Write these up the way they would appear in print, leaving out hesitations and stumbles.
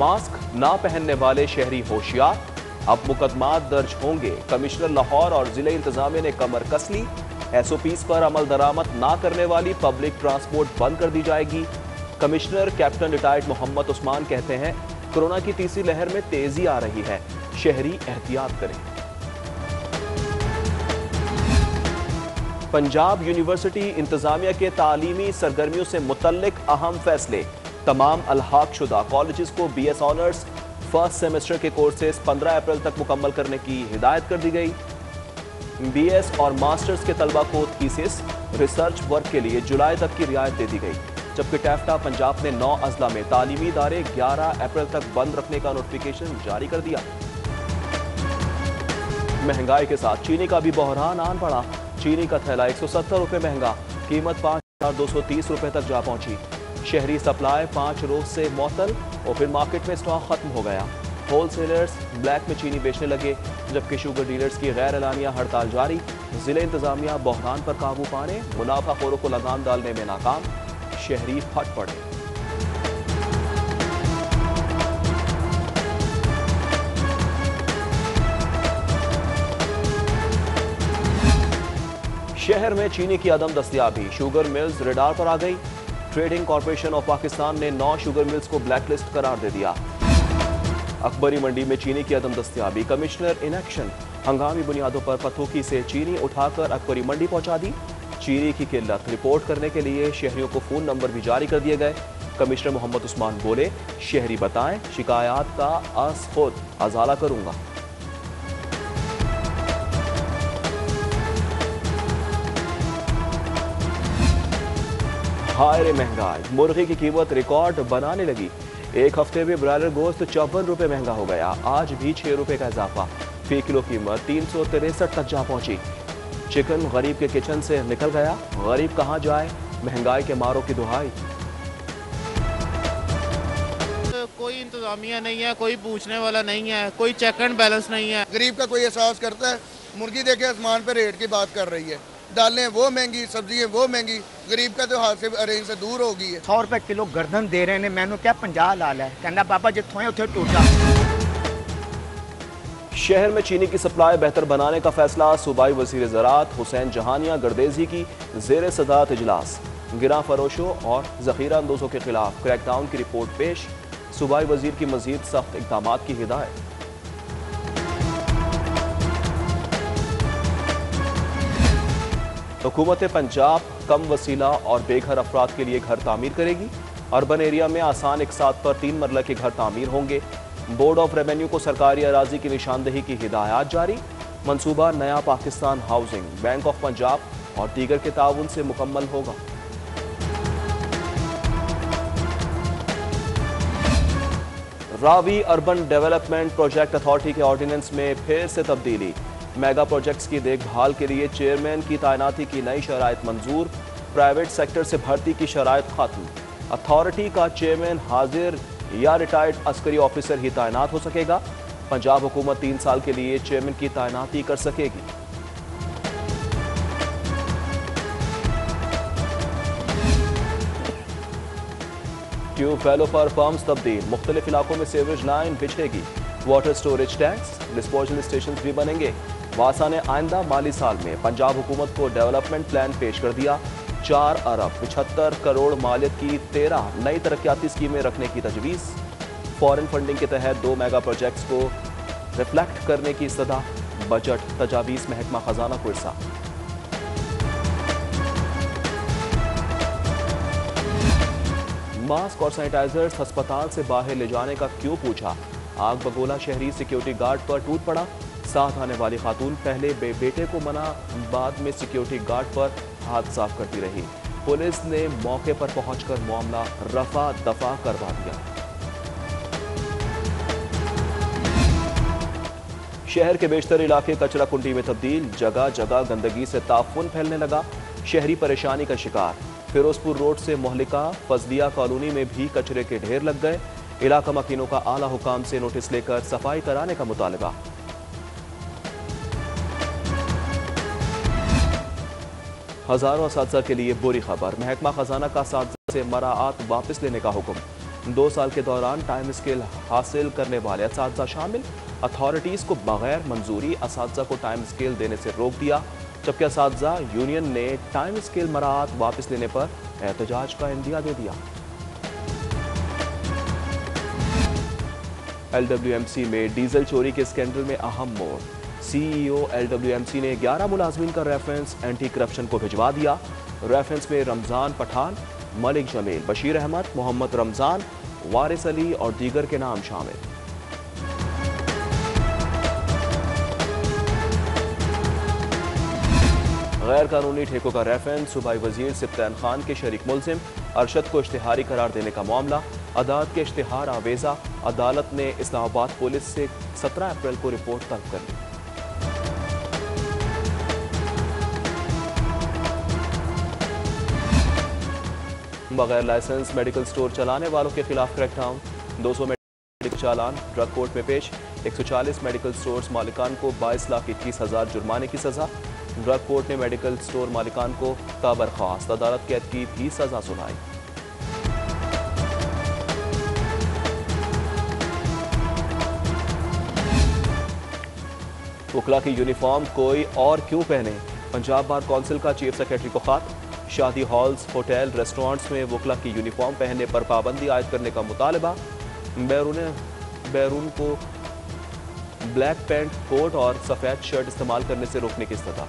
Mask ना पहनने वाले शहरी होशियार, अब मुकदमात दर्ज होंगे। कमिश्नर लाहौर और जिले इंतजामिया ने कमर कस ली। एसओपीज पर अमल दरामद ना करने वाली पब्लिक ट्रांसपोर्ट बंद कर दी जाएगी। Commissioner captain retired Mohammad Usman कहते हैं, कोरोना की तीसरी लहर में तेजी आ रही है, शहरी एहतियात करें। पंजाब यूनिवर्सिटी इंतजामिया के तालीमी सरगर्मियों से मुतल्लिक अहम फैसले। तमाम अलहाक शुदा कॉलेजेस को बीएस ऑनर्स फर्स्ट सेमेस्टर के कोर्सेज 15 अप्रैल तक मुकम्मल करने की हिदायत कर दी गई। बीएस और मास्टर्स के तलबा को थीसिस रिसर्च वर्क के लिए जुलाई तक की रियायत दे दी गई, जबकि टैफ्टा पंजाब ने 9 अजला में तालीमी इदारे 11 अप्रैल तक बंद रखने का नोटिफिकेशन जारी कर दिया। महंगाई के साथ चीनी का भी बहरान आन पड़ा। चीनी का थैला 170 रुपए महंगा, कीमत 5,230 रुपए तक जा पहुंची। शहरी सप्लाई 5 रोज से मुअत्तल और फिर मार्केट में स्टॉक खत्म हो गया। होलसेलर्स ब्लैक में चीनी बेचने लगे, जबकि शुगर डीलर्स की गैर एलानिया हड़ताल जारी। जिले इंतजामिया बहरान पर काबू पाने मुनाफाखोरों को लगाम डालने में नाकाम। शहरी फट पड़े। शहर में चीनी की अदम दस्तयाबी, शुगर मिल्स रडार पर आ गई। ट्रेडिंग कॉर्पोरेशन ऑफ पाकिस्तान ने 9 शुगर मिल्स को ब्लैकलिस्ट करार दे दिया। अकबरी मंडी में चीनी की अदम दस्तयाबी, कमिश्नर इन एक्शन। हंगामी बुनियादों पर पथोकी से चीनी उठाकर अकबरी मंडी पहुंचा दी। चीनी की किल्लत रिपोर्ट करने के लिए शहरियों को फोन नंबर भी जारी कर दिए गए। कमिश्नर मोहम्मद उस्मान बोले, शहरी बताएं, शिकायत का खुद अजाला करूंगा। हाय रे महंगाई, मुर्गी की कीमत रिकॉर्ड बनाने लगी। एक हफ्ते में ब्रायलर गोश्त 54 रुपए महंगा हो गया। आज भी 6 रुपए का इजाफा, फी किलो कीमत 363 तक जा पहुंची। चिकन गरीब के किचन से निकल गया, गरीब कहां जाए, महंगाई के मारों की दुहाई। कोई इंतजामिया नहीं है, कोई पूछने वाला नहीं है, कोई चेक एंड बैलेंस नहीं है। गरीब का कोई एहसास करता है? मुर्गी देखे आसमान पे रेट की बात कर रही है, दालें वो महंगी, सब्जियां वो महंगी, गरीब का तो हाथ से अरेंज से दूर हो गई है। 100 रुपए किलो गर्दन दे रहे हैं, मैंने क्या 50 लाल है, कहना बाबा जिथों है उथे टूटा। शहर में चीनी की सप्लाई बेहतर बनाने का फैसला। सूबाई वजीर ज़राअत हुसैन जहानिया गर्देजी की ज़ेर सदारत इजलास। गिरा फरोशों और जखीरा अंदोजों के खिलाफ क्रैकडाउन की रिपोर्ट पेश। सूबाई वजीर की मजीद सख्त इक़दाम की हिदायत। हुकूमत पंजाब कम वसीला और बेघर अफराद के लिए घर तामीर करेगी। अर्बन एरिया में आसान इकसात पर 3 मरला के घर तामीर होंगे। बोर्ड ऑफ रेवेन्यू को सरकारी अराजी की निशानदही की हिदायत जारी। मंसूबा नया Pakistan housing, bank of Punjab और दीगर के ताउन से मुकम्मल होगा। Ravi urban development project authority के ऑर्डिनेंस में फिर से तब्दीली। मेगा प्रोजेक्ट्स की देखभाल के लिए चेयरमैन की तैनाती की नई शराइत मंजूर। प्राइवेट सेक्टर से भर्ती की शराइत खत्म। अथॉरिटी का चेयरमैन हाजिर या रिटायर्ड अस्करी ऑफिसर ही तैनात हो सकेगा। पंजाब हुकूमत 3 साल के लिए चेयरमैन की तैनाती कर सकेगी। ट्यूबवेलों पर पंप्स तब्दील, मुख्तलिफ इलाकों में सीवरेज लाइन बिछेगी। Water storage tanks, disposal station भी बनेंगे। वासा ने आइंदा माली साल में पंजाब हुकूमत को डेवलपमेंट प्लान पेश कर दिया। 4 अरब 75 करोड़ मालियत की 13 नई तरक्याती स्कीमें रखने की तजवीज़। फॉरेन फंडिंग के तहत 2 मेगा प्रोजेक्ट्स को रिफ्लेक्ट करने की सदा। बजट तजावीज़ महकमा खजाना को इरसा। मास्क और सैनिटाइजर्स अस्पताल से बाहर ले जाने का क्यों पूछा। आग बगोला शहरी सिक्योरिटी गार्ड पर टूट पड़ा। साथ आने वाली खातून पहले बेटे को मना, बाद में सिक्योरिटी गार्ड पर हाथ साफ करती रही। पुलिस ने मौके पर पहुंचकर मामला रफा दफा करवा दिया। शहर के बेशतर इलाके कचरा कुंडी में तब्दील। जगह जगह गंदगी से ताफुन फैलने लगा। शहरी परेशानी का शिकार। फिरोजपुर रोड से मोहलिका फजलिया कॉलोनी में भी कचरे के ढेर लग गए। इलाका मकीनों का आला हुकाम से नोटिस लेकर सफाई कराने का मुतालबा। हजारों असातिज़ा के लिए बुरी खबर। महकमा खजाना का असातिज़ा से मराआत वापस लेने का हुक्म। 2 साल के दौरान टाइम स्केल हासिल करने वाले असातिज़ा शामिल। अथॉरिटीज़ को बगैर मंजूरी असातिज़ा को टाइम स्केल देने से रोक दिया, जबकि असातिज़ा यूनियन ने टाइम स्केल मराहत वापस लेने पर एहतजाज का इंदिया दे दिया। LWMC में डीजल चोरी के स्कैंडल में अहम मोड़। CEO LWMC ने 11 मुलाजमीन का रेफरेंस एंटी करप्शन को भिजवा दिया। रेफरेंस में रमजान पठान, मलिक जमील, बशीर अहमद, मोहम्मद रमजान, वारिस अली और दीगर के नाम शामिल। गैर कानूनी ठेकों का रेफरेंस। सूबाई वजीर सिप्तान खान के शरीक मुलजिम अरशद को इश्तिहारी करार देने का मामला। अदालत के इश्तिहार आवेजा। अदालत ने इस्लामाबाद पुलिस से 17 अप्रैल को रिपोर्ट तलब कर ली। बगैर लाइसेंस मेडिकल स्टोर चलाने वालों के खिलाफ क्रैकडाउन। 200 मेडिकल चालान ड्रग कोर्ट में पेश। 140 मेडिकल स्टोर्स मालिकान को 22,21,000 जुर्माने की सजा। ड्रग कोर्ट ने मेडिकल स्टोर मालिकान को बर्खास्त, अदालत कैद की भी सजा सुनाई। वकला की यूनिफॉर्म कोई और क्यों पहने? पंजाब बार कौंसिल का चीफ सेक्रेटरी को खत। शादी हॉल्स, होटल, रेस्टोरेंट्स में वकला की यूनिफॉर्म पहनने पर पाबंदी आयद करने का मुतालबा। बैरून को ब्लैक पैंट, कोट और सफेद शर्ट इस्तेमाल करने से रोकने की सजा।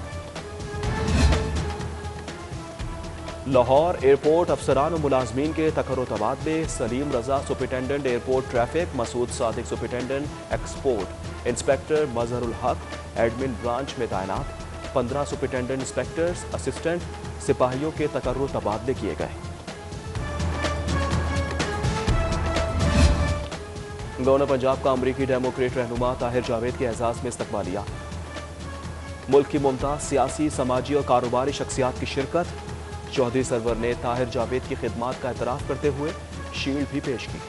लाहौर एयरपोर्ट अफसरान और मुलाजमीन के तकर्रो तबादले। Salim Raza superintendent airport traffic, Masood Sadiq superintendent export, inspector Mazharul Haq admin branch में तैनात। 15 सुपरिटेंडेंट, इंस्पेक्टर्स, असिस्टेंट सिपाहियों के तकर्रो तबादले किए गए। गवर्नर पंजाब का अमरीकी डेमोक्रेट रहनुमा ताहिर जावेद के एजाज में इस्तकबालिया। मुल्क की मुमताज सियासी, समाजी और कारोबारी शख्सियात की शिरकत। चौधरी सरवर ने ताहिर जावेद की खिदमात का एतराफ़ करते हुए शील्ड भी पेश की।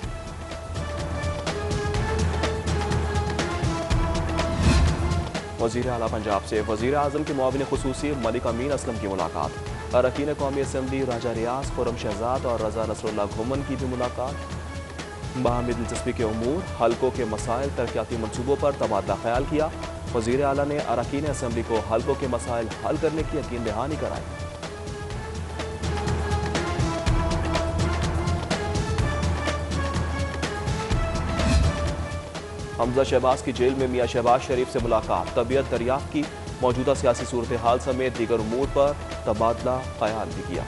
वज़ीर आला पंजाब से वज़ीर आज़म के मुआविन खुसूसी मलिक अमीन असलम की मुलाकात। अरकान कौमी असम्बली राजा रियाज, खुर्रम शहजाद और रजा नसरुल्लाह घुमन की भी मुलाकात। बाहमी दिलचस्पी के उमूर, हल्कों के मसाइल, तरक्याती मनसूबों पर तबादला ख्याल किया। वज़ीर आला ने अरकान असम्बली को हल्कों के मसाइल हल करने की यकीन दहानी कराई। हमजा शहबाज की जेल में मियां शहबाज शरीफ से मुलाकात, तबीयत दरियाफ्त की, मौजूदा सियासी सूरत हाल समेत दीगर उमूर पर तबादला ख्याल भी किया।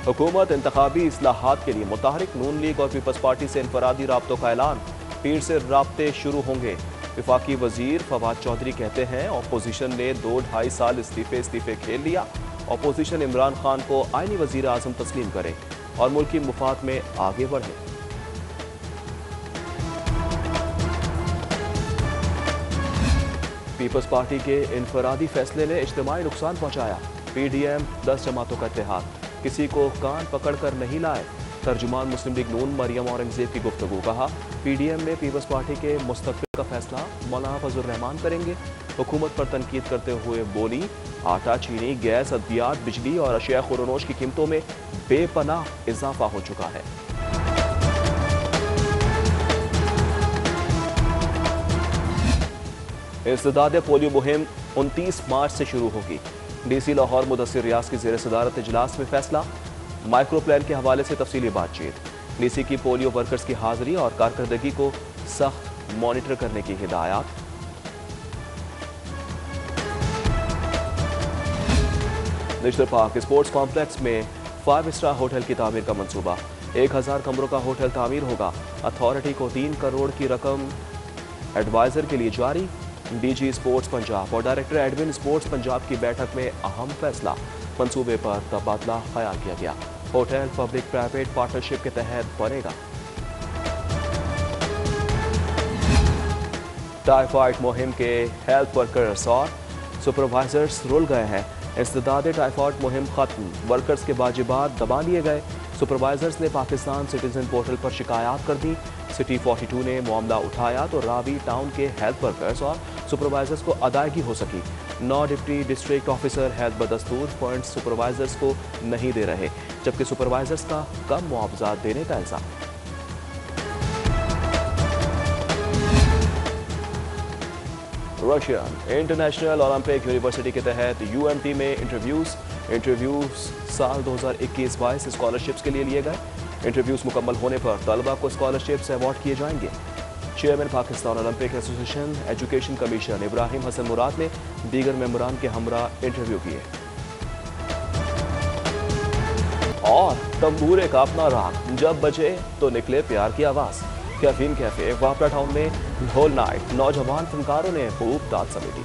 हुकूमत इंतखाबी इस्लाहात के लिए मुतहरिक। नून लीग और पीपल्स पार्टी से इनफरादी राब्तों का ऐलान। पीर से राब्ते शुरू होंगे। वफाकी वजीर फवाद चौधरी कहते हैं अपोजिशन ने 2-2.5 साल इस्तीफे खेल लिया। अपोजिशन इमरान खान को आईनी वजीर आजम तस्लीम करे और मुल्की मुफाद में आगे बढ़े। पीपल्स पार्टी के इनफरादी फैसले ने इज्तिमाई नुकसान पहुंचाया। PDM 10 जमातों का इत्तेहाद, किसी को कान पकड़ कर नहीं लाए। तर्जुमान मुस्लिम लीग नून मरियम औरंगजेब की गुफ्तगू। कहा PDM में पीपल्स पार्टी के मुस्तकबिल का फैसला मौलाना फजल रहमान करेंगे। हुकूमत पर तनकीद करते हुए बोली आटा, चीनी, गैस, अद्वियात, बिजली और अशिया खुरनोश की कीमतों में बेपनाह इजाफा हो चुका है। इंसदाद पोलियो मुहिम 29 मार्च से शुरू होगी। DC लाहौर मुदस्सिर रियाज की ज़ेर सदारत इजलास में फैसला। माइक्रो प्लान के हवाले से तफसीली बातचीत। DC की पोलियो वर्कर्स की हाजिरी और कारकर्दगी को सख्त मॉनिटर करने की हिदायत। नेशनल पार्क स्पोर्ट्स कॉम्प्लेक्स में 5 स्टार होटल की तामीर का मंसूबा। 1000 कमरों का होटल तामीर होगा। अथॉरिटी को 3 करोड़ की रकम एडवाइजर के लिए जारी। DG स्पोर्ट्स पंजाब और डायरेक्टर एडमिन स्पोर्ट्स पंजाब की बैठक में अहम फैसला। मंसूबे पर तबादला ख्याल किया गया। होटल पब्लिक प्राइवेट पार्टनरशिप के तहत बनेगा। टाइफाइड मुहिम के हेल्थ वर्कर्स और सुपरवाइजर्स रुल गए हैं। इंसदाद टाइफाइड मुहिम खत्म। वर्कर्स के वाजिबात दबा लिए गए। सुपरवाइजर्स ने पाकिस्तान सिटीजन पोर्टल पर शिकायत कर दी। सिटी 42 ने मामला उठाया तो रावी टाउन के हेल्थ वर्कर्स और सुपरवाइजर्स को अदायगी हो सकी। 9 डिप्टी डिस्ट्रिक्ट ऑफिसर हैद बदस्तूर पॉइंट सुपरवाइजर्स को नहीं दे रहे, जबकि सुपरवाइजर्स का कम मुआवजा देने का इल्जाम। रशियन इंटरनेशनल ओलंपिक यूनिवर्सिटी के तहत यूएमटी में इंटरव्यूज साल 2021-22 स्कॉलरशिप्स के लिए लिए गए। इंटरव्यूज मुकम्मल होने पर तलबा को स्कॉलरशिप्स अवार्ड किए जाएंगे। Chairman Pakistan Olympic Association education commission Ibrahim Hasan Murad ने दीगर मेंबरान के हमरा इंटरव्यू किए। और तंबूरे का अपना राग, जब बजे तो निकले प्यार की आवाज। कैफीन कैफे वापरा टाउन में ढोल नाइट, नौजवान फनकारों ने खूब दाद समेटी।